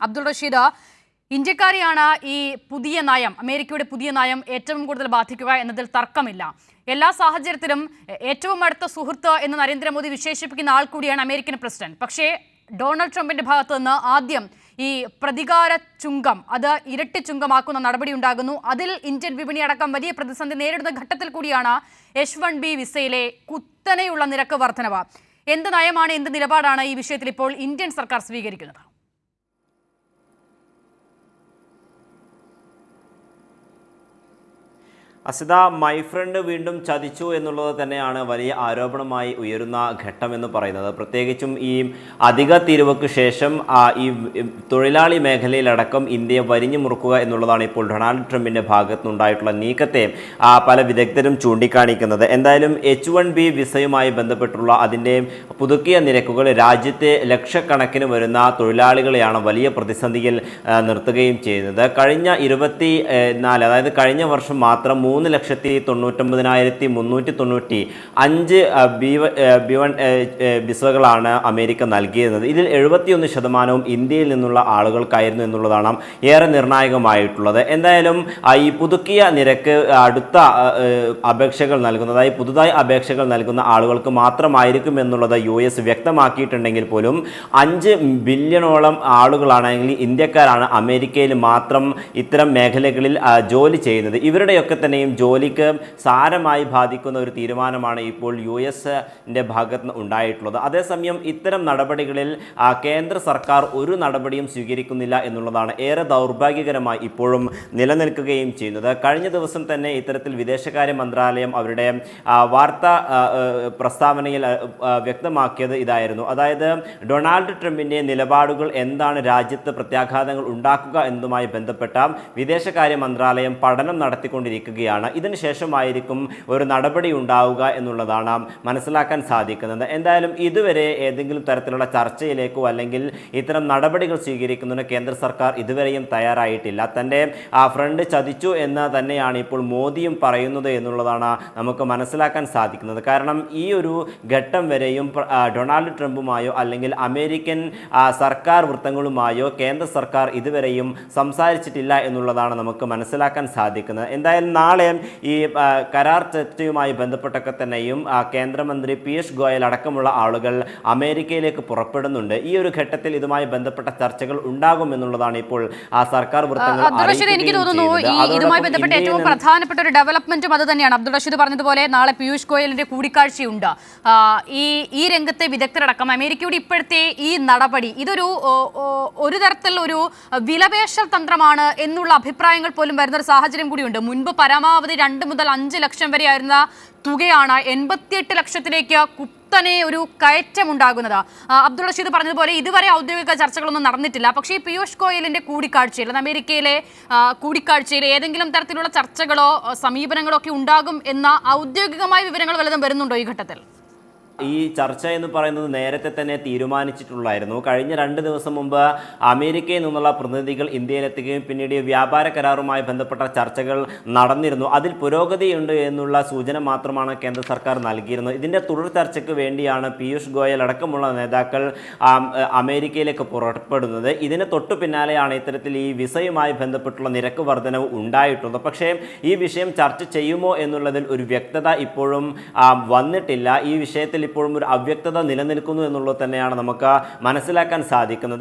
അബ്ദുൾ റഷീദ്, ഇന്ത്യക്കാരെയാണ് ഈ പുതിയ നയം, അമേരിക്കയുടെ പുതിയ നയം ഏറ്റവും കൂടുതൽ ബാധിക്കുക എന്നതിൽ തർക്കമില്ല. എല്ലാ സാഹചര്യത്തിലും ഏറ്റവും അടുത്ത സുഹൃത്ത് എന്ന് നരേന്ദ്രമോദി വിശേഷിപ്പിക്കുന്ന ആൾ കൂടിയാണ് അമേരിക്കൻ പ്രസിഡന്റ്. പക്ഷേ ഡൊണാൾഡ് ട്രംപിന്റെ ഭാഗത്തു നിന്ന് ആദ്യം ഈ പ്രതികാര ചുങ്കം അത് ഇരട്ടി ചുങ്കമാക്കുന്ന നടപടി ഉണ്ടാകുന്നു. അതിൽ ഇന്ത്യൻ വിപണി അടക്കം വലിയ പ്രതിസന്ധി നേരിടുന്ന ഘട്ടത്തിൽ കൂടിയാണ് H-1B വിസയിലെ കുത്തനെയുള്ള നിരക്ക് വർധനവ്. എന്ത് നയമാണ്, എന്ത് നിലപാടാണ് ഈ വിഷയത്തിൽ ഇപ്പോൾ ഇന്ത്യൻ സർക്കാർ സ്വീകരിക്കുന്നത്? അസിത, മൈ ഫ്രണ്ട് വീണ്ടും ചതിച്ചു എന്നുള്ളത് തന്നെയാണ് വലിയ ആരോപണമായി ഉയരുന്ന ഘട്ടമെന്ന് പറയുന്നത്. പ്രത്യേകിച്ചും ഈ അധിക തീരുവയ്ക്ക് ശേഷം ഈ തൊഴിലാളി മേഖലയിലടക്കം ഇന്ത്യയെ വരിഞ്ഞു മുറുക്കുക എന്നുള്ളതാണ് ഇപ്പോൾ ഡൊണാൾഡ് ട്രംപിൻ്റെ ഭാഗത്തുനിന്നുണ്ടായിട്ടുള്ള നീക്കത്തെ പല വിദഗ്ധരും ചൂണ്ടിക്കാണിക്കുന്നത്. എന്തായാലും H-1B വിസയുമായി ബന്ധപ്പെട്ടുള്ള അതിൻ്റെ പുതുക്കിയ നിരക്കുകൾ രാജ്യത്തെ ലക്ഷക്കണക്കിന് വരുന്ന തൊഴിലാളികളെയാണ് വലിയ പ്രതിസന്ധിയിൽ നിർത്തുകയും ചെയ്യുന്നത്. കഴിഞ്ഞ 24, അതായത് കഴിഞ്ഞ വർഷം മാത്രം 3,99,395 B1 വിസകളാണ് അമേരിക്ക നൽകിയിരുന്നത്. ഇതിൽ 71% ഇന്ത്യയിൽ നിന്നുള്ള ആളുകൾക്കായിരുന്നു എന്നുള്ളതാണ് ഏറെ നിർണായകമായിട്ടുള്ളത്. എന്തായാലും ഈ പുതുക്കിയ നിരക്ക് അടുത്ത അപേക്ഷകൾ നൽകുന്നതായി പുതുതായി അപേക്ഷകൾ നൽകുന്ന ആളുകൾക്ക് മാത്രമായിരിക്കും എന്നുള്ളത് US വ്യക്തമാക്കിയിട്ടുണ്ടെങ്കിൽ പോലും 5 ബില്യണോളം ആളുകളാണെങ്കിൽ ഇന്ത്യക്കാരാണ് അമേരിക്കയിൽ മാത്രം ഇത്തരം മേഖലകളിൽ ജോലി ചെയ്യുന്നത്. ഇവരുടെയൊക്കെ തന്നെയും ജോലിക്ക് സാരമായി ബാധിക്കുന്ന ഒരു തീരുമാനമാണ് ഇപ്പോൾ US-ന്റെ ഭാഗത്ത് നിന്ന് ഉണ്ടായിട്ടുള്ളത്. അതേസമയം ഇത്തരം നടപടികളിൽ കേന്ദ്ര സർക്കാർ ഒരു നടപടിയും സ്വീകരിക്കുന്നില്ല എന്നുള്ളതാണ് ഏറെ ദൗർഭാഗ്യകരമായി ഇപ്പോഴും നിലനിൽക്കുകയും ചെയ്യുന്നത്. കഴിഞ്ഞ ദിവസം തന്നെ ഇത്തരത്തിൽ വിദേശകാര്യ മന്ത്രാലയം അവരുടെ വാർത്താ പ്രസ്താവനയിൽ വ്യക്തമാക്കിയത് ഇതായിരുന്നു. അതായത് ഡൊണാൾഡ് ട്രംപിൻ്റെ നിലപാടുകൾ എന്താണ് രാജ്യത്ത് പ്രത്യാഘാതങ്ങൾ ഉണ്ടാക്കുക എന്നതുമായി ബന്ധപ്പെട്ട വിദേശകാര്യ മന്ത്രാലയം പഠനം നടത്തിക്കൊണ്ടിരിക്കുകയാണ്. ഇതിന് ശേഷമായിരിക്കും ഒരു നടപടി ഉണ്ടാവുക എന്നുള്ളതാണ് മനസ്സിലാക്കാൻ സാധിക്കുന്നത്. എന്തായാലും ഇതുവരെ ഏതെങ്കിലും തരത്തിലുള്ള ചർച്ചയിലേക്കോ അല്ലെങ്കിൽ ഇത്തരം നടപടികൾ സ്വീകരിക്കുന്നതിന് കേന്ദ്ര സർക്കാർ ഇതുവരെയും തയ്യാറായിട്ടില്ല. തൻ്റെ ഫ്രണ്ട് ചതിച്ചു എന്ന് തന്നെയാണ് ഇപ്പോൾ മോദിയും പറയുന്നത് എന്നുള്ളതാണ് നമുക്ക് മനസ്സിലാക്കാൻ സാധിക്കുന്നത്. കാരണം ഈ ഒരു ഘട്ടം വരെയും ഡൊണാൾഡ് ട്രംപുമായോ അല്ലെങ്കിൽ അമേരിക്കൻ സർക്കാർ വൃത്തങ്ങളുമായോ കേന്ദ്ര സർക്കാർ ഇതുവരെയും സംസാരിച്ചിട്ടില്ല എന്നുള്ളതാണ് നമുക്ക് മനസ്സിലാക്കാൻ സാധിക്കുന്നത്. എന്തായാലും നാളെ ഈ കരാർ ചർച്ചയുമായി ബന്ധപ്പെട്ടൊക്കെ തന്നെയും കേന്ദ്രമന്ത്രി പീയൂഷ് ഗോയൽ അടക്കമുള്ള ആളുകൾ അമേരിക്കയിലേക്ക് പുറപ്പെടുന്നുണ്ട്. ഈ ഒരു ഘട്ടത്തിൽ ഇതുമായി ബന്ധപ്പെട്ട ചർച്ചകൾ ഉണ്ടാകും എന്നുള്ളതാണ് ഇപ്പോൾ സർക്കാർ വൃത്തങ്ങൾ. എനിക്ക് തോന്നുന്നു ഇതുമായി ബന്ധപ്പെട്ട ഏറ്റവും പ്രധാനപ്പെട്ട ഒരു ഡെവലപ്മെന്റും അത് തന്നെയാണ്. അബ്ദുൾ റഷീദ് പറഞ്ഞതുപോലെ നാളെ പീയൂഷ് ഗോയലിന്റെ കൂടിക്കാഴ്ചയുണ്ട്. ഈ രംഗത്തെ വിദഗ്ധരടക്കം അമേരിക്കയുടെ ഇപ്പോഴത്തെ ഈ നടപടി ഒരു തരത്തിലുള്ള ഒരു വിലപേശൽ തന്ത്രമാണ് എന്നുള്ള അഭിപ്രായങ്ങൾ പോലും വരുന്ന ഒരു സാഹചര്യം കൂടിയുണ്ട്. മുൻപ് പരമാവധി 2 മുതൽ 5 ലക്ഷം വരെ ആയിരുന്ന തുകയാണ് 88 ലക്ഷത്തിലേക്ക് കുത്തനെ ഒരു കയറ്റമുണ്ടാകുന്നത്. അബ്ദുൾ റഷീദ് പറഞ്ഞതുപോലെ ഇതുവരെ ഔദ്യോഗിക ചർച്ചകളൊന്നും നടന്നിട്ടില്ല. പക്ഷേ ഈ പീയൂഷ് ഗോയലിന്റെ കൂടിക്കാഴ്ചയിൽ, അമേരിക്കയിലെ കൂടിക്കാഴ്ചയിൽ ഏതെങ്കിലും തരത്തിലുള്ള ചർച്ചകളോ സമീപനങ്ങളോ ഒക്കെ ഉണ്ടാകും എന്ന ഔദ്യോഗികമായ വിവരങ്ങൾ വല്ലതും വരുന്നുണ്ടോ ഈ ഘട്ടത്തിൽ? ഈ ചർച്ച എന്ന് പറയുന്നത് നേരത്തെ തന്നെ തീരുമാനിച്ചിട്ടുള്ളായിരുന്നു. കഴിഞ്ഞ 2 ദിവസം മുമ്പ് അമേരിക്കയിൽ നിന്നുള്ള പ്രതിനിധികൾ ഇന്ത്യയിലെത്തുകയും പിന്നീട് വ്യാപാര കരാറുമായി ബന്ധപ്പെട്ട ചർച്ചകൾ നടന്നിരുന്നു. അതിൽ പുരോഗതിയുണ്ട് എന്നുള്ള സൂചന മാത്രമാണ് കേന്ദ്ര സർക്കാർ നൽകിയിരുന്നത്. ഇതിൻ്റെ തുടർ ചർച്ചയ്ക്ക് വേണ്ടിയാണ് പീയൂഷ് ഗോയൽ അടക്കമുള്ള നേതാക്കൾ അമേരിക്കയിലേക്ക് പുറപ്പെടുന്നത്. ഇതിന് തൊട്ടു പിന്നാലെയാണ് ഇത്തരത്തിൽ ഈ വിസയുമായി ബന്ധപ്പെട്ടുള്ള നിരക്ക് വർധനവ് ഉണ്ടായിട്ടുള്ളത്. പക്ഷേ ഈ വിഷയം ചർച്ച ചെയ്യുമോ എന്നുള്ളതിൽ ഒരു വ്യക്തത ഇപ്പോഴും വന്നിട്ടില്ല. ഈ വിഷയത്തിൽ ഇപ്പോഴും ഒരു അവ്യക്തത നിലനിൽക്കുന്നു എന്നുള്ളത് തന്നെയാണ് നമുക്ക് മനസ്സിലാക്കാൻ സാധിക്കുന്നത്.